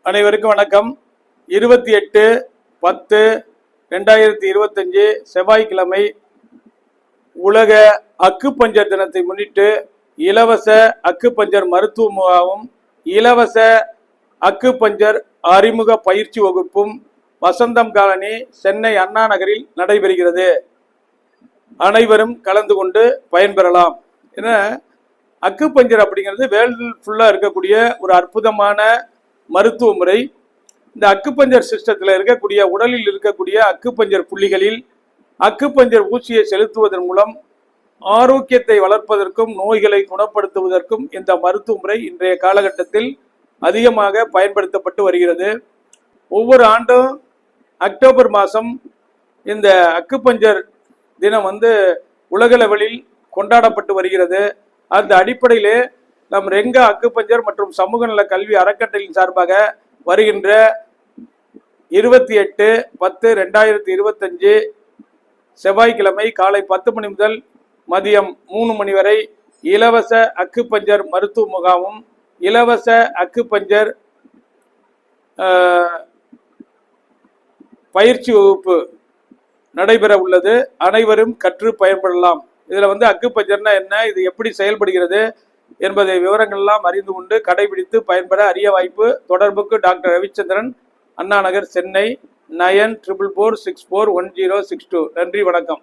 அனைவருக்கும் வணக்கம். 28/10/2025 செவ்வாய்க்கிழமை உலக அக்குபஞ்சர் தினத்தை முன்னிட்டு இலவச அக்குபஞ்சர் மருத்துவ முகாமும் இலவச அக்குபஞ்சர் அறிமுக பயிற்சி வகுப்பும் வசந்தம் காலனி சென்னை அண்ணா நகரில் நடைபெறுகிறது. அனைவரும் கலந்து கொண்டு பயன்பெறலாம். ஏன்னா அக்குபஞ்சர் அப்படிங்கிறது வேர்ல்டு ஃபுல்லாக இருக்கக்கூடிய ஒரு அற்புதமான மருத்துவ முறை. இந்த அக்குபஞ்சர் சிஸ்டத்தில் இருக்கக்கூடிய உடலில் இருக்கக்கூடிய அக்குபஞ்சர் புள்ளிகளில் அக்குபஞ்சர் ஊசியை செலுத்துவதன் மூலம் ஆரோக்கியத்தை வளர்ப்பதற்கும் நோய்களை குணப்படுத்துவதற்கும் இந்த மருத்துவ முறை இன்றைய காலகட்டத்தில் அதிகமாக பயன்படுத்தப்பட்டு வருகிறது. ஒவ்வொரு ஆண்டும் அக்டோபர் மாதம் இந்த அக்குபஞ்சர் தினம் உலக லெவலில் கொண்டாடப்பட்டு வருகிறது. அந்த அடிப்படையிலே நம் ரெங்கா அக்குபஞ்சர் மற்றும் சமூக நல கல்வி அறக்கட்டளையின் சார்பாக வருகின்ற 28/10/2025 செவ்வாய்க்கிழமை காலை 10 மணி முதல் மதியம் 3 மணி வரை இலவச அக்குபஞ்சர் மருத்துவ முகாமும் இலவச அக்குபஞ்சர் பயிற்சி வகுப்பு நடைபெற உள்ளது. அனைவரும் கற்று பயன்படலாம். இதில் அக்குபஞ்சர்னா என்ன, இது எப்படி செயல்படுகிறது என்பதை விவரங்கள்லாம் அறிந்து கொண்டு கடைபிடித்து பயன்பெற அரிய வாய்ப்பு. தொடர்புக்கு டாக்டர் ரவிச்சந்திரன், அண்ணா நகர், சென்னை 9444641062. நன்றி, வணக்கம்.